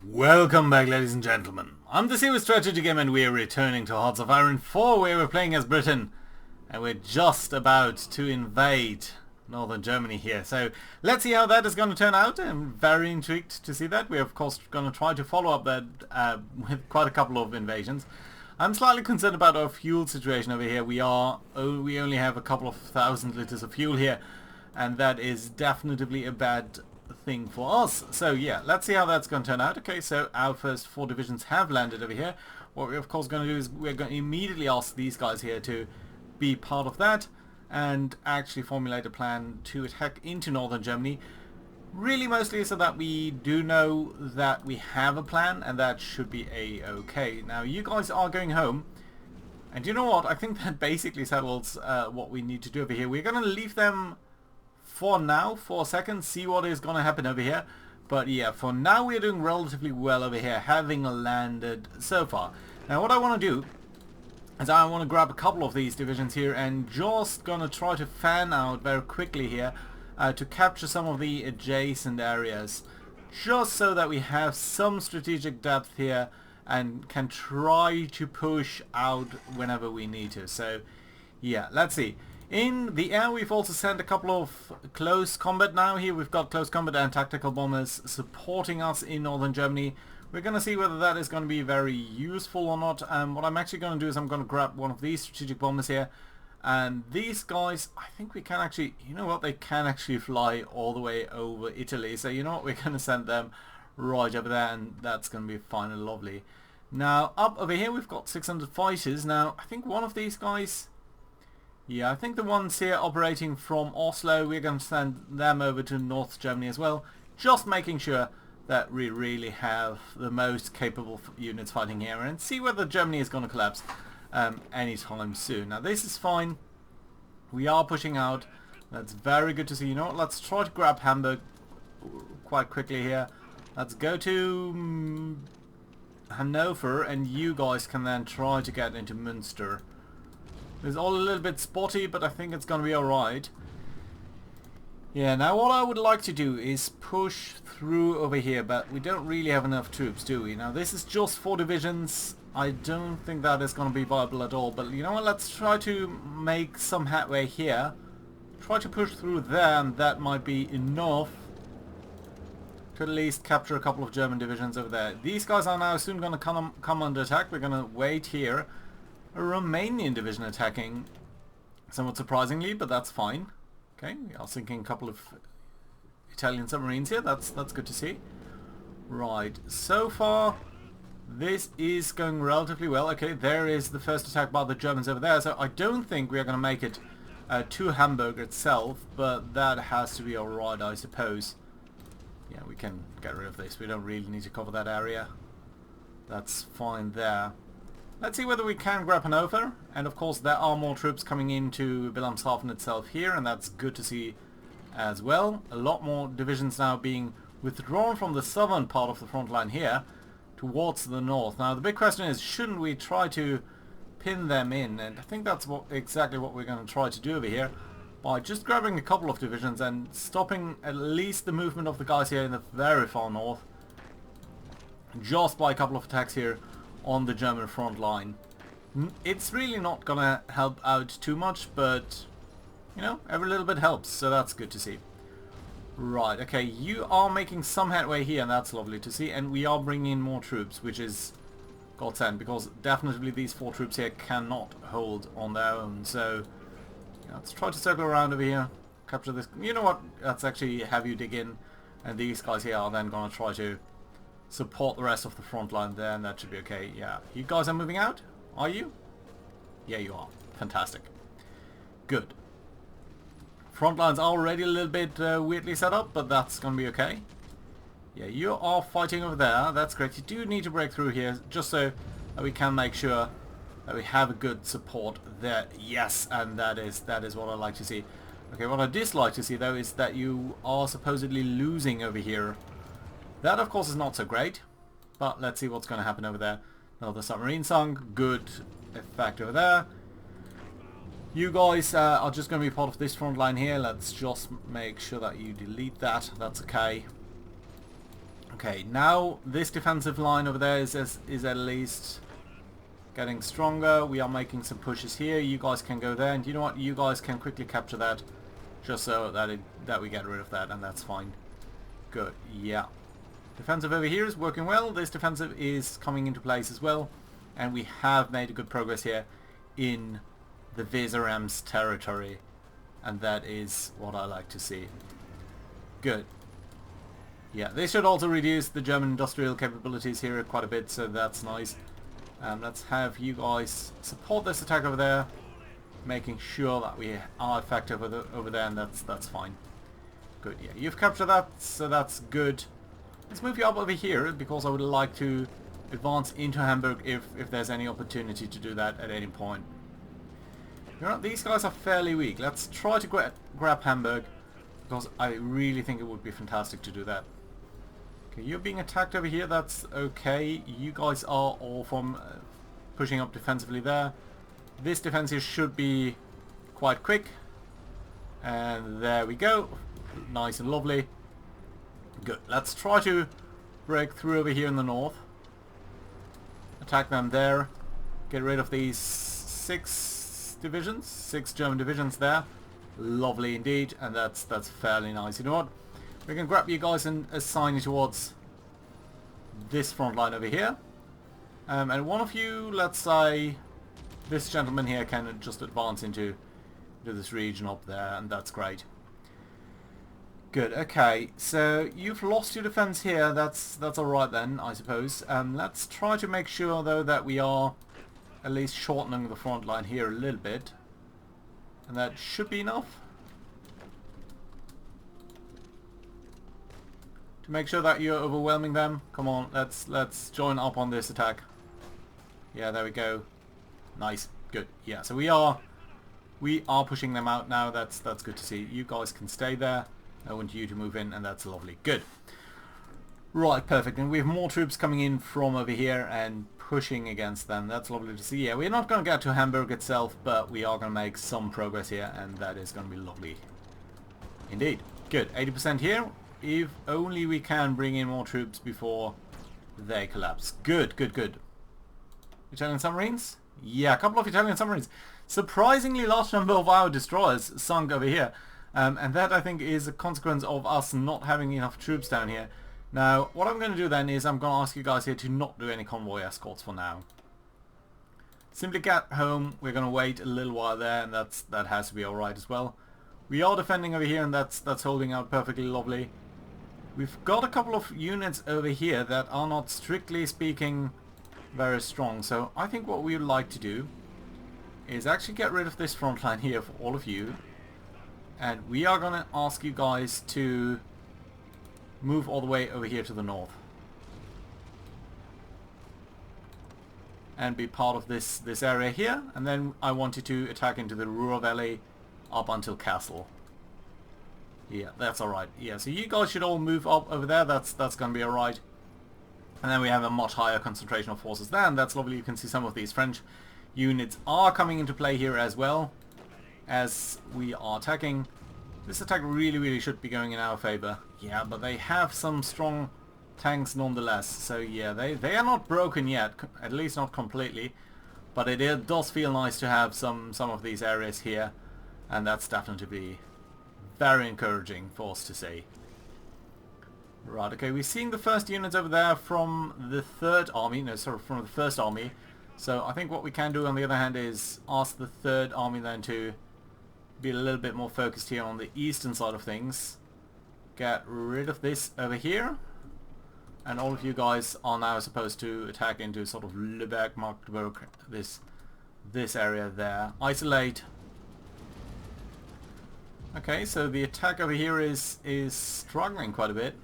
Welcome back, ladies and gentlemen. I'm the Series Strategy Game and we're returning to Hearts of Iron 4 where we're playing as Britain and we're just about to invade northern Germany here. So let's see how that is going to turn out. I'm very intrigued to see that. We're of course going to try to follow up that with quite a couple of invasions. I'm slightly concerned about our fuel situation over here. We only have a couple of thousand liters of fuel here, and that is definitely a bad thing for us. So yeah, let's see how that's going to turn out. Okay, so our first 4 divisions have landed over here. What we're of course going to do is we're going to immediately ask these guys here to be part of that and actually formulate a plan to attack into northern Germany. Really mostly so that we do know that we have a plan, and that should be a-okay. Now you guys are going home, and you know what, I think that basically settles what we need to do over here. We're going to leave them for now, for a second, see what is going to happen over here. But yeah, for now we're doing relatively well over here, having landed so far. Now what I want to do is I want to grab a couple of these divisions here and just going to try to fan out very quickly here to capture some of the adjacent areas, just so that we have some strategic depth here and can try to push out whenever we need to. So yeah, let's see. In the air we've also sent a couple of close combat now. Here we've got close combat and tactical bombers supporting us in northern Germany. We're going to see whether that is going to be very useful or not. What I'm actually going to do is I'm going to grab one of these strategic bombers here. And these guys, I think we can actually, you know what, they can actually fly all the way over Italy. So you know what, we're going to send them right over there, and that's going to be fine and lovely. Now up over here we've got 600 fighters. Now I think one of these guys, yeah, I think the ones here operating from Oslo, we're going to send them over to North Germany as well. Just making sure that we really have the most capable units fighting here, and see whether Germany is going to collapse anytime soon. Now this is fine. We are pushing out. That's very good to see. You know what? Let's try to grab Hamburg quite quickly here. Let's go to Hanover, and you guys can then try to get into Münster. It's all a little bit spotty, but I think it's going to be alright. Yeah, now what I would like to do is push through over here, but we don't really have enough troops, do we? Now this is just 4 divisions. I don't think that is going to be viable at all, but you know what, let's try to make some headway here. Try to push through there, and that might be enough to at least capture a couple of German divisions over there. These guys are now soon going to come under attack. We're going to wait here. A Romanian division attacking, somewhat surprisingly, but that's fine. Okay, we are sinking a couple of Italian submarines here. That's good to see. Right, so far this is going relatively well. Okay, there is the first attack by the Germans over there. So I don't think we are going to make it to Hamburg itself, but that has to be alright, I suppose. Yeah, we can get rid of this. We don't really need to cover that area. That's fine there. Let's see whether we can grab Hanover, and of course there are more troops coming into Wilhelmshaven itself here, and that's good to see as well. A lot more divisions now being withdrawn from the southern part of the front line here towards the north. Now the big question is, shouldn't we try to pin them in? And I think that's exactly what we're going to try to do over here, by just grabbing a couple of divisions and stopping at least the movement of the guys here in the very far north, just by a couple of attacks here on the German front line. It's really not gonna help out too much, but you know, every little bit helps, so that's good to see. Right, okay, you are making some headway here, and that's lovely to see, and we are bringing in more troops, which is godsend, because definitely these 4 troops here cannot hold on their own. So yeah, let's try to circle around over here, capture this. You know what, let's actually have you dig in, and these guys here are then gonna try to support the rest of the front line there, and that should be okay. Yeah, you guys are moving out, are you? Yeah, you are. Fantastic. Good. Front lines are already a little bit weirdly set up, but that's gonna be okay. Yeah, you are fighting over there. That's great. You do need to break through here, just so that we can make sure that we have a good support there. Yes, and that is what I like to see. Okay, what I dislike to see though is that you are supposedly losing over here. That of course is not so great, but let's see what's going to happen over there. Another submarine sunk, good effect over there. You guys are just going to be part of this front line here. Let's just make sure that you delete that. That's okay. Okay, now this defensive line over there is at least getting stronger. We are making some pushes here. You guys can go there, and you know what? You guys can quickly capture that, just so that we get rid of that, and that's fine. Good, yeah. Defensive over here is working well. This defensive is coming into place as well, and we have made a good progress here in the Vizeram's territory, and that is what I like to see. Good. Yeah, this should also reduce the German industrial capabilities here quite a bit, so that's nice. Let's have you guys support this attack over there, making sure that we are effective over there, and that's fine. Good, yeah, you've captured that, so that's good. Let's move you up over here, because I would like to advance into Hamburg if there's any opportunity to do that at any point. You know, these guys are fairly weak. Let's try to grab Hamburg, because I really think it would be fantastic to do that. Okay, you're being attacked over here, that's okay. You guys are all from pushing up defensively there. This defense here should be quite quick. And there we go. Nice and lovely. Good. Let's try to break through over here in the north. Attack them there. Get rid of these six German divisions there. Lovely indeed, and that's fairly nice. You know what? We can grab you guys and assign you towards this front line over here. And one of you, let's say this gentleman here, can just advance into this region up there, and that's great. Good, okay, so you've lost your defense here, that's alright then, I suppose. Let's try to make sure though that we are at least shortening the front line here a little bit. And that should be enough to make sure that you're overwhelming them. Come on, let's join up on this attack. Yeah, there we go. Nice, good. Yeah, so we are pushing them out now. That's good to see. You guys can stay there. I want you to move in, and that's lovely. Good. Right, perfect. And we have more troops coming in from over here and pushing against them. That's lovely to see. Yeah, we're not going to get to Hamburg itself, but we are going to make some progress here, and that is going to be lovely. Indeed. Good. 80% here. If only we can bring in more troops before they collapse. Good, good, good. Italian submarines? Yeah, a couple of Italian submarines. Surprisingly large number of our destroyers sunk over here. And that, I think, is a consequence of us not having enough troops down here. Now, what I'm going to do then is I'm going to ask you guys here to not do any convoy escorts for now. Simply get home. We're going to wait a little while there, and that has to be alright as well. We are defending over here, and that's holding out perfectly lovely. We've got a couple of units over here that are not, strictly speaking, very strong. So I think what we would like to do is actually get rid of this front line here for all of you. And we are going to ask you guys to move all the way over here to the north. And be part of this area here. And then I want you to attack into the Ruhr Valley up until Kassel. Yeah, that's alright. Yeah, so you guys should all move up over there. That's going to be alright. And then we have a much higher concentration of forces there. And that's lovely. You can see some of these French units are coming into play here as well, as we are attacking. This attack really should be going in our favor. Yeah, but they have some strong tanks nonetheless. So yeah, they are not broken yet, at least not completely. But it does feel nice to have some of these areas here, and that's definitely very encouraging for us to see. Right, okay, we're seeing the first units over there from the third army, no, sorry, from the first army. So I think what we can do on the other hand is ask the third army then to be a little bit more focused here on the eastern side of things. Get rid of this over here. And all of you guys are now supposed to attack into sort of Lübeck, Magdeburg, this area there. Isolate. Okay, so the attack over here is struggling quite a bit.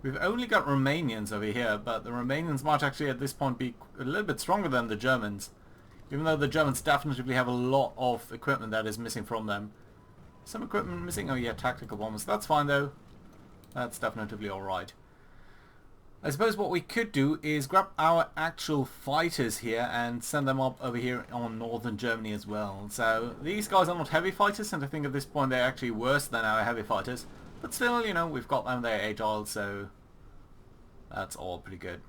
We've only got Romanians over here, but the Romanians might actually at this point be a little bit stronger than the Germans. Even though the Germans definitely have a lot of equipment that is missing from them. Some equipment missing? Oh yeah, tactical bombers. That's fine though. That's definitely alright. I suppose what we could do is grab our actual fighters here and send them up over here on northern Germany as well. So these guys are not heavy fighters, and I think at this point they're actually worse than our heavy fighters. But still, you know, we've got them, they're agile, so That's all pretty good.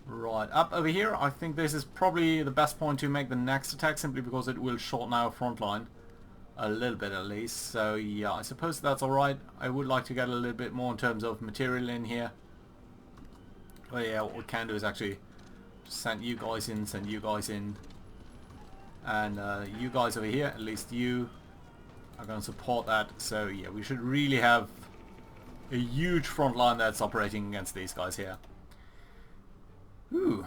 Right, up over here, I think this is probably the best point to make the next attack, simply because it will shorten our front line a little bit at least. So yeah, I suppose that's alright. I would like to get a little bit more in terms of material in here. But yeah, what we can do is actually send you guys in, and you guys over here, at least you are going to support that. So yeah, we should really have a huge front line that's operating against these guys here. Ooh.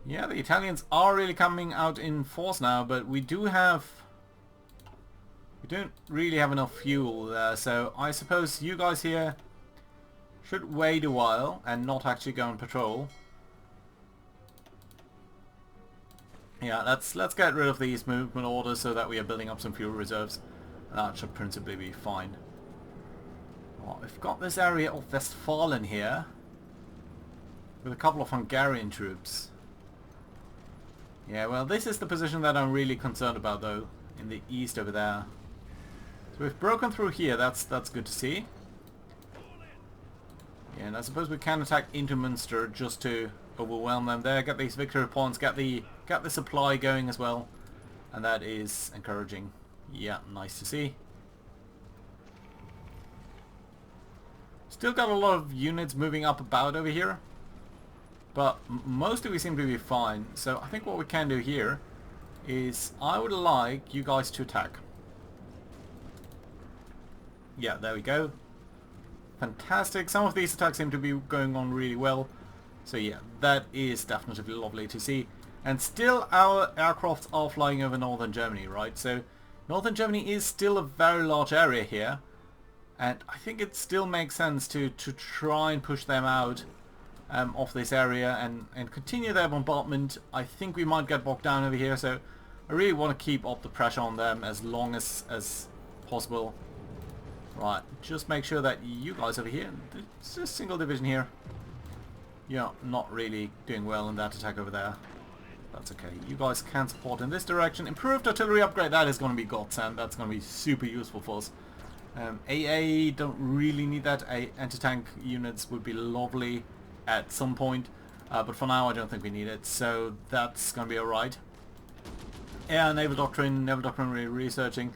Yeah, the Italians are really coming out in force now, but we don't really have enough fuel there, so I suppose you guys here should wait a while and not actually go on patrol. Yeah, let's get rid of these movement orders so that we are building up some fuel reserves. That should principally be fine. Well, we've got this area of Westfalen here with a couple of Hungarian troops. Yeah, well, this is the position that I'm really concerned about, though, in the east over there. So we've broken through here. That's good to see. Yeah, and I suppose we can attack into Munster just to overwhelm them there, get these victory points, get the supply going as well, and that is encouraging. Yeah, nice to see. Still got a lot of units moving up about over here, but mostly we seem to be fine. So I think what we can do here is I would like you guys to attack. Yeah, there we go. Fantastic. Some of these attacks seem to be going on really well. So yeah, that is definitely lovely to see. And still our aircrafts are flying over northern Germany, right? So northern Germany is still a very large area here. And I think it still makes sense to try and push them out of this area and continue their bombardment. I think we might get bogged down over here, so I really want to keep up the pressure on them as long as possible. Right, just make sure that you guys over here, it's a single division here. You're not really doing well in that attack over there. That's okay. You guys can support in this direction. Improved artillery upgrade, that is going to be godsend. That's going to be super useful for us. AA don't really need that. Anti-tank units would be lovely at some point, but for now I don't think we need it, so that's going to be alright. Yeah, naval doctrine really researching.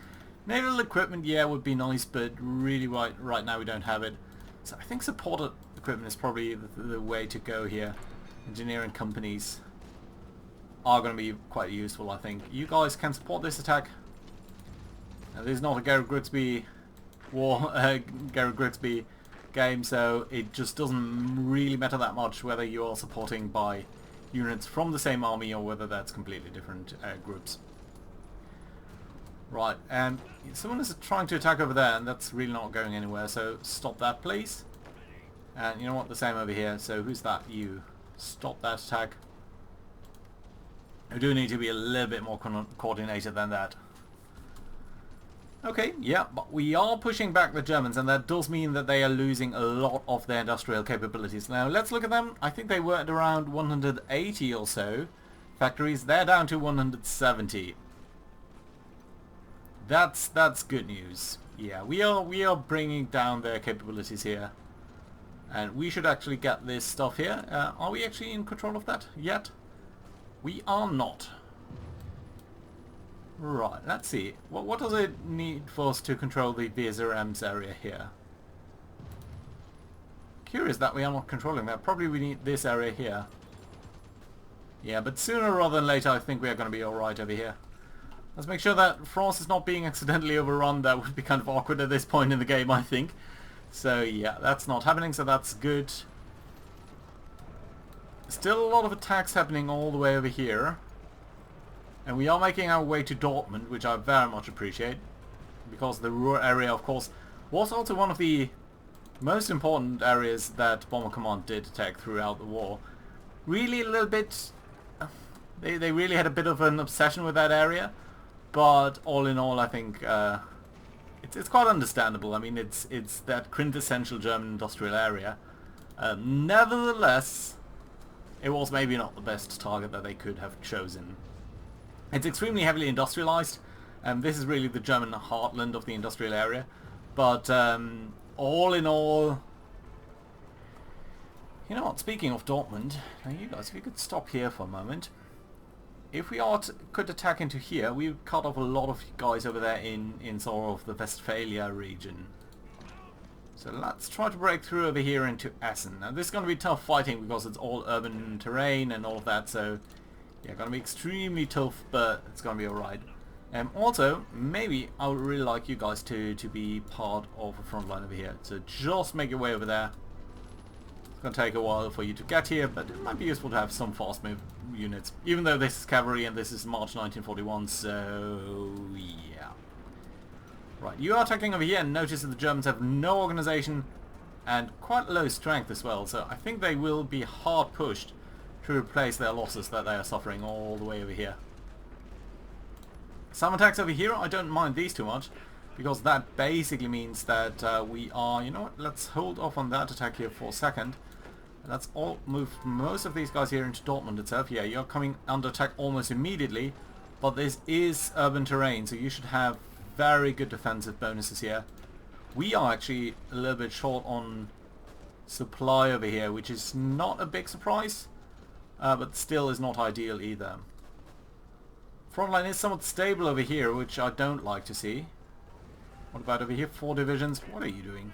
Naval equipment, yeah, would be nice, but really right now we don't have it. So I think supported equipment is probably the way to go here. Engineering companies are going to be quite useful, I think. You guys can support this attack. Now, this is not a Garrett Grigsby game, so it just doesn't really matter that much whether you are supporting by units from the same army or whether that's completely different groups. Right, and someone is trying to attack over there, and that's really not going anywhere, so stop that, please. And you know what, the same over here, so who's that? You. Stop that attack. We do need to be a little bit more coordinated than that. Okay, yeah, but we are pushing back the Germans, and that does mean that they are losing a lot of their industrial capabilities. Now, let's look at them. I think they were at around 180 or so factories. They're down to 170. That's good news. Yeah, we are bringing down their capabilities here, and we should actually get this stuff here. Are we actually in control of that yet? We are not. Right, let's see. What does it need for us to control the Weser-Ems area here? Curious that we are not controlling that. Probably we need this area here. Yeah, but sooner rather than later I think we are going to be alright over here. Let's make sure that France is not being accidentally overrun. That would be kind of awkward at this point in the game, I think. So yeah, that's not happening, so that's good. Still a lot of attacks happening all the way over here. And we are making our way to Dortmund, which I very much appreciate. Because the Ruhr area, of course, was also one of the most important areas that Bomber Command did attack throughout the war. Really a little bit... They really had a bit of an obsession with that area. But all in all, I think it's quite understandable. I mean, it's that quintessential German industrial area. Nevertheless, it was maybe not the best target that they could have chosen. It's extremely heavily industrialized. This is really the German heartland of the industrial area. But all in all, You know what, speaking of Dortmund, now you guys, if you could stop here for a moment. If we could attack into here, we would cut off a lot of guys over there in sort of the Westphalia region. So let's try to break through over here into Essen. Now this is going to be tough fighting because it's all urban terrain and all of that, so yeah, going to be extremely tough, but it's going to be alright. Also, maybe I would really like you guys to be part of the front line over here. So just make your way over there. It's going to take a while for you to get here, but it might be useful to have some fast move units. Even though this is cavalry and this is March 1941, so yeah. Right, you are attacking over here, and notice that the Germans have no organization and quite low strength as well, so I think they will be hard pushed to replace their losses that they are suffering all the way over here. Some attacks over here, I don't mind these too much, because that basically means that we are, you know what, let's hold off on that attack here for a second. Let's all move most of these guys here into Dortmund itself. Yeah, you're coming under attack almost immediately, but this is urban terrain, so you should have very good defensive bonuses here. We are actually a little bit short on supply over here, which is not a big surprise, but still is not ideal either. Frontline is somewhat stable over here, which I don't like to see. What about over here? 4 divisions. What are you doing?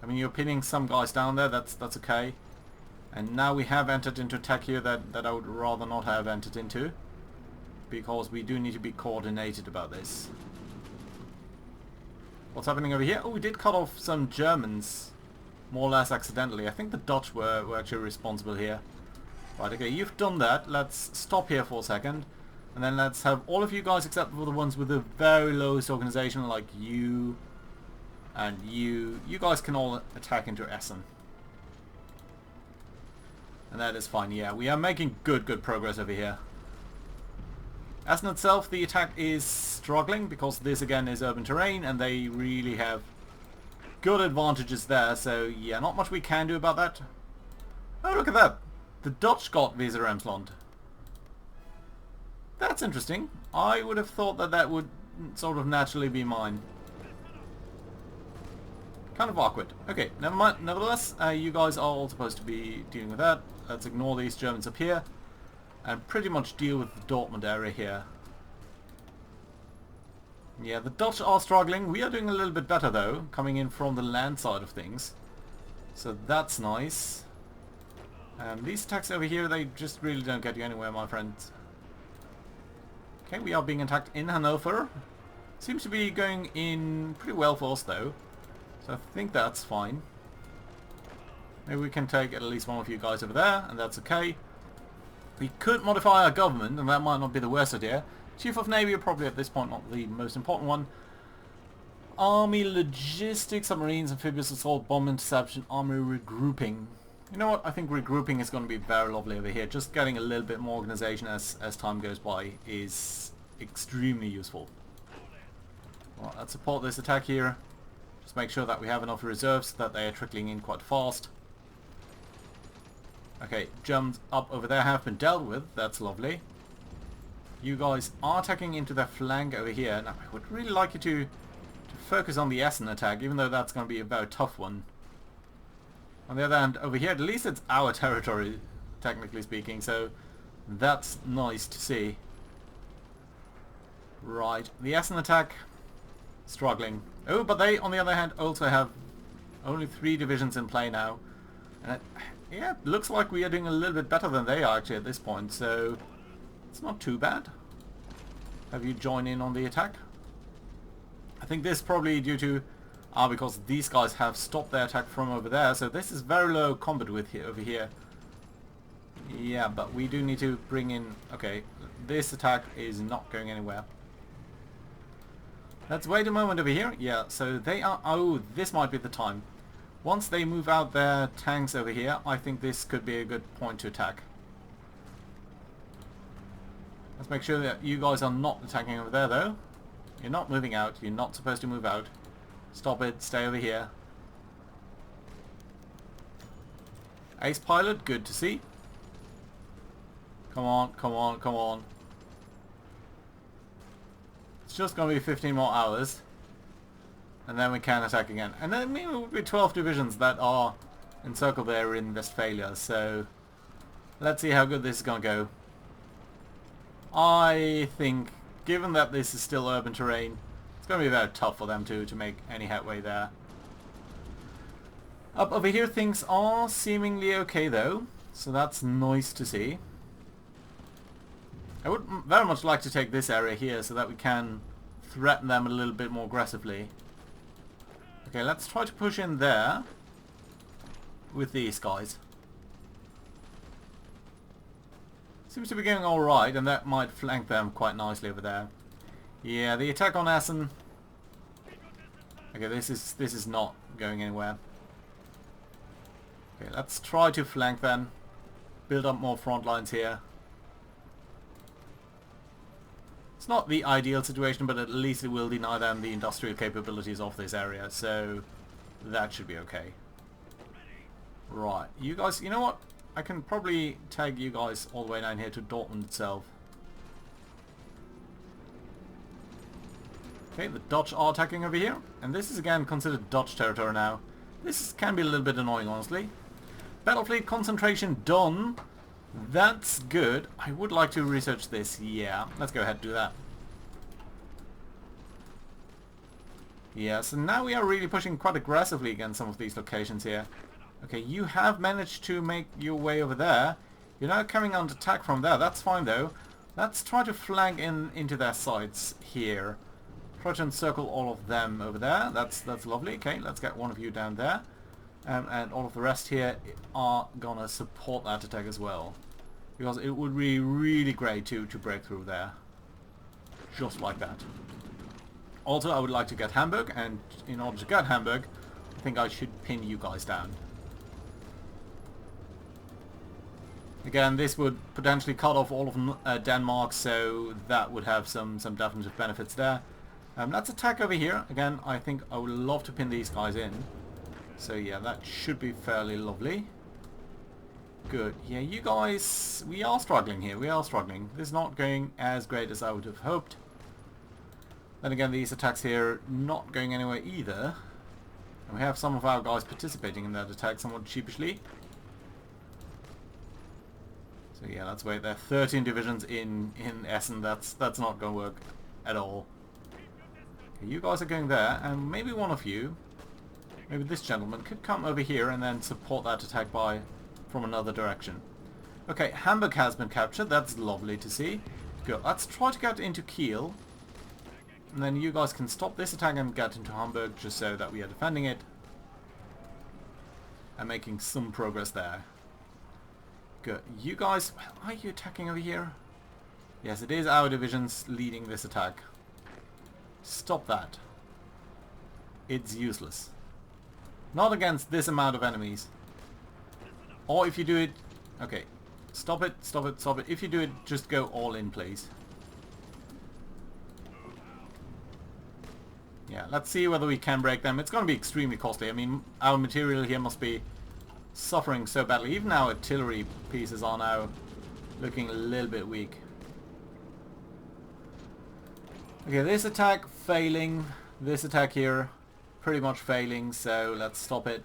I mean, you're pinning some guys down there. That's okay. And now we have entered into attack here that I would rather not have entered into, because we do need to be coordinated about this. What's happening over here? Oh, we did cut off some Germans, more or less accidentally. I think the Dutch were actually responsible here. Right, okay, you've done that. Let's stop here for a second. And then let's have all of you guys, except for the ones with the very lowest organization, like you and you. You guys can all attack into Essen. And that is fine, yeah. We are making good progress over here. Essen itself, the attack is struggling because this again is urban terrain and they really have good advantages there. So yeah, not much we can do about that. Oh, look at that. The Dutch got Weser-Emsland. That's interesting. I would have thought that that would sort of naturally be mine. Kind of awkward. Okay, never mind. Nevertheless, you guys are all supposed to be dealing with that. Let's ignore these Germans up here and pretty much deal with the Dortmund area here. Yeah, the Dutch are struggling. We are doing a little bit better though, coming in from the land side of things. So that's nice. These attacks over here, they just really don't get you anywhere, my friends. Okay, we are being attacked in Hanover. Seems to be going in pretty well for us though. So I think that's fine. Maybe we can take at least one of you guys over there, and that's okay. We could modify our government, and that might not be the worst idea. Chief of Navy are probably at this point not the most important one. Army, logistics, submarines, amphibious assault, bomb interception, army regrouping. You know what? I think regrouping is going to be very lovely over here. Just getting a little bit more organization as time goes by is extremely useful. Well, let's support this attack here. Just make sure that we have enough reserves so that they are trickling in quite fast. Okay, Germans up over there have been dealt with. That's lovely. You guys are attacking into their flank over here. Now, I would really like you to focus on the Essen attack, even though that's going to be a very tough one. On the other hand, over here, at least it's our territory, technically speaking, so that's nice to see. Right, the Essen attack, struggling. Oh, but they, on the other hand, also have only 3 divisions in play now. And yeah, it looks like we are doing a little bit better than they are actually at this point, so it's not too bad. Have you joined in on the attack? I think this is probably due to because these guys have stopped their attack from over there, so this is very low combat with here, over here. Yeah, but we do need to bring in... Okay, this attack is not going anywhere. Let's wait a moment over here. Yeah, so they are... Oh, this might be the time. Once they move out their tanks over here, I think this could be a good point to attack. Let's make sure that you guys are not attacking over there, though. You're not moving out. You're not supposed to move out. Stop it. Stay over here. Ace pilot, good to see. Come on, come on, come on. It's just going to be 15 more hours. And then we can attack again. And then maybe it will be 12 divisions that are encircle there in Westphalia. So let's see how good this is going to go. I think, given that this is still urban terrain, it's going to be very tough for them to make any headway there. Up over here things are seemingly okay though, so that's nice to see. I would very much like to take this area here so that we can threaten them a little bit more aggressively. Okay, let's try to push in there with these guys. Seems to be going alright, and that might flank them quite nicely over there. Yeah, the attack on Essen. Okay, this is not going anywhere. Okay, let's try to flank then. Build up more front lines here. It's not the ideal situation, but at least it will deny them the industrial capabilities of this area, so that should be okay. Right, you guys, you know what? I can probably tag you guys all the way down here to Dortmund itself. Okay, the Dutch are attacking over here, and this is again considered Dutch territory now. This can be a little bit annoying, honestly. Battle fleet concentration done. That's good. I would like to research this. Yeah, let's go ahead and do that. Yeah, so now we are really pushing quite aggressively against some of these locations here. Okay, you have managed to make your way over there. You're now coming on attack from there. That's fine though. Let's try to flank into their sides here. Try to encircle all of them over there. That's lovely. Okay, let's get one of you down there. And all of the rest here are gonna support that attack as well. Because it would be really great to break through there. Just like that. Also, I would like to get Hamburg, and in order to get Hamburg, I think I should pin you guys down. Again, this would potentially cut off all of Denmark, so that would have some definite benefits there. Let's attack over here. Again, I think I would love to pin these guys in. So yeah, that should be fairly lovely. Good. Yeah, you guys, we are struggling here. We are struggling. This is not going as great as I would have hoped. Then again, these attacks here not going anywhere either. And we have some of our guys participating in that attack somewhat sheepishly. So yeah, let's wait there. 13 divisions in Essen. That's not going to work at all. Okay, you guys are going there, and maybe one of you, maybe this gentleman, could come over here and then support that attack from another direction. Okay, Hamburg has been captured. That's lovely to see. Good. Let's try to get into Kiel. And then you guys can stop this attack and get into Hamburg, just so that we are defending it. And making some progress there. Good. You guys, are you attacking over here? Yes, it is our divisions leading this attack. Stop that. It's useless. Not against this amount of enemies. Or if you do it... Okay. Stop it, stop it, stop it. If you do it, just go all in, please. Yeah, let's see whether we can break them. It's going to be extremely costly. I mean, our material here must be suffering so badly. Even our artillery pieces are now looking a little bit weak. Okay, this attack failing. This attack here pretty much failing, so let's stop it.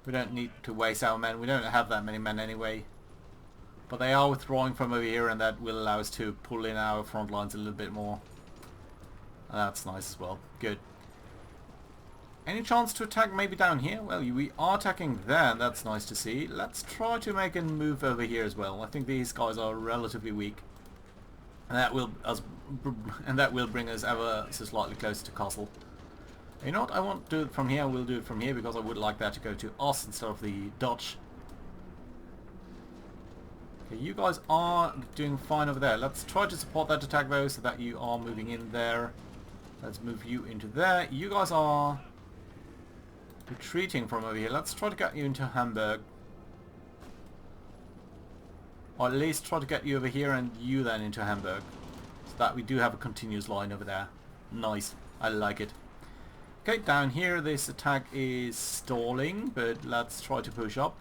We don't need to waste our men. We don't have that many men anyway. But they are withdrawing from over here, and that will allow us to pull in our front lines a little bit more. That's nice as well. Good. Any chance to attack maybe down here? Well, we are attacking there. That's nice to see. Let's try to make a move over here as well. I think these guys are relatively weak. And that will bring us ever so slightly closer to Castle. You know what? I won't do it from here. We'll do it from here because I would like that to go to us instead of the Dutch. Okay, you guys are doing fine over there. Let's try to support that attack though, so that you are moving in there. Let's move you into there. You guys are retreating from over here. Let's try to get you into Hamburg. Or at least try to get you over here and you then into Hamburg. So that we do have a continuous line over there. Nice. I like it. Okay, down here this attack is stalling, but let's try to push up.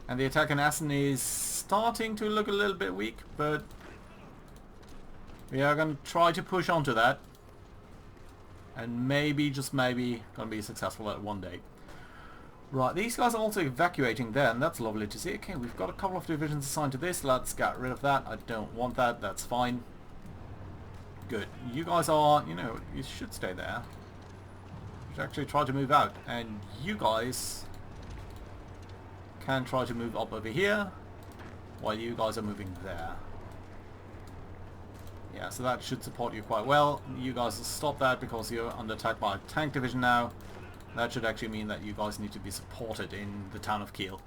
And the attack in Essen is starting to look a little bit weak, but we are going to try to push onto that. And maybe, just maybe, gonna be successful at one day. Right, these guys are also evacuating there, and that's lovely to see. Okay, we've got a couple of divisions assigned to this. Let's get rid of that. I don't want that. That's fine. Good. You guys are, you know, you should stay there. You should actually try to move out. And you guys can try to move up over here while you guys are moving there. Yeah, so that should support you quite well. You guys stop that because you're under attack by a tank division now. That should actually mean that you guys need to be supported in the town of Kiel.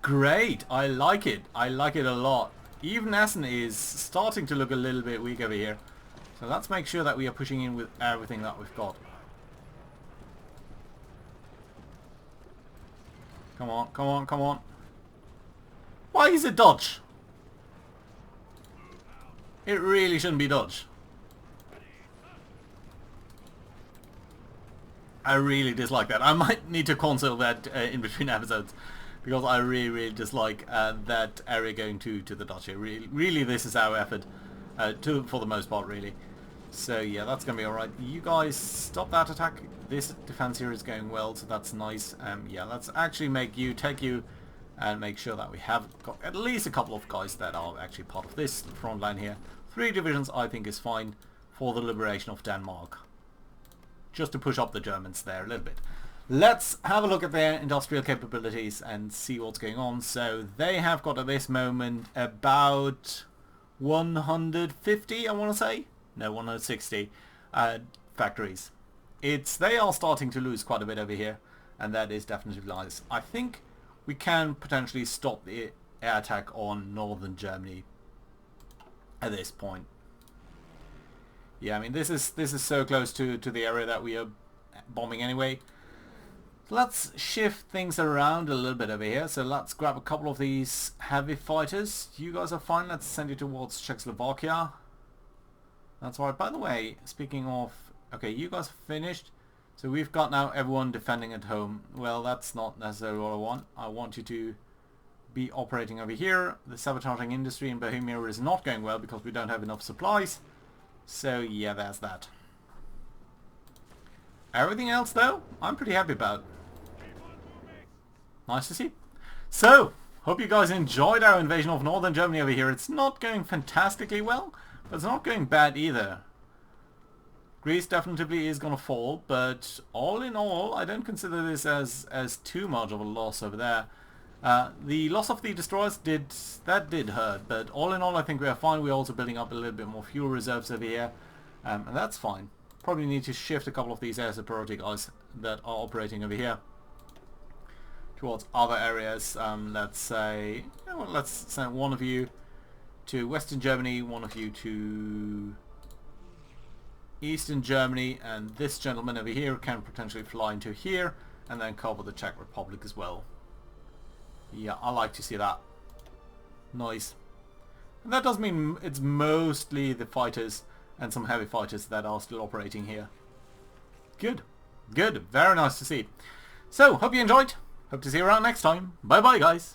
Great! I like it. I like it a lot. Even Essen is starting to look a little bit weak over here. So let's make sure that we are pushing in with everything that we've got. Come on, come on, come on. Why is it dodge? It really shouldn't be dodge. I really dislike that. I might need to console that in between episodes, because I really, really dislike that area going to the dodge here. Really, this is our effort, for the most part, really. So yeah, that's going to be alright. You guys stop that attack. This defense here is going well, so that's nice. Yeah, let's actually take you and make sure that we have got at least a couple of guys that are actually part of this front line here. 3 divisions I think is fine for the liberation of Denmark. Just to push up the Germans there a little bit. Let's have a look at their industrial capabilities and see what's going on. So they have got at this moment about 150, I want to say. No, 160 factories. They are starting to lose quite a bit over here, and that is definitely nice. I think we can potentially stop the air attack on northern Germany at this point. Yeah, I mean this is so close to the area that we are bombing anyway. Let's shift things around a little bit over here. So let's grab a couple of these heavy fighters. You guys are fine. Let's send you towards Czechoslovakia. That's right. By the way, speaking of, okay, you guys finished. So we've got now everyone defending at home. Well, that's not necessarily what I want. I want you to be operating over here. The sabotaging industry in Bohemia is not going well because we don't have enough supplies. So yeah, there's that. Everything else though, I'm pretty happy about. Nice to see. So, hope you guys enjoyed our invasion of northern Germany over here. It's not going fantastically well, but it's not going bad either. Greece definitely is going to fall, but all in all, I don't consider this as too much of a loss over there. The loss of the destroyers did hurt, but all in all I think we are fine. We're also building up a little bit more fuel reserves over here, and that's fine. Probably need to shift a couple of these air superiority guys that are operating over here towards other areas. Let's say, well, let's send one of you to Western Germany, one of you to Eastern Germany, and this gentleman over here can potentially fly into here and then cover the Czech Republic as well. Yeah, I like to see that. Nice. And that does mean it's mostly the fighters and some heavy fighters that are still operating here. Good. Good. Very nice to see. So, hope you enjoyed. Hope to see you around next time. Bye bye, guys.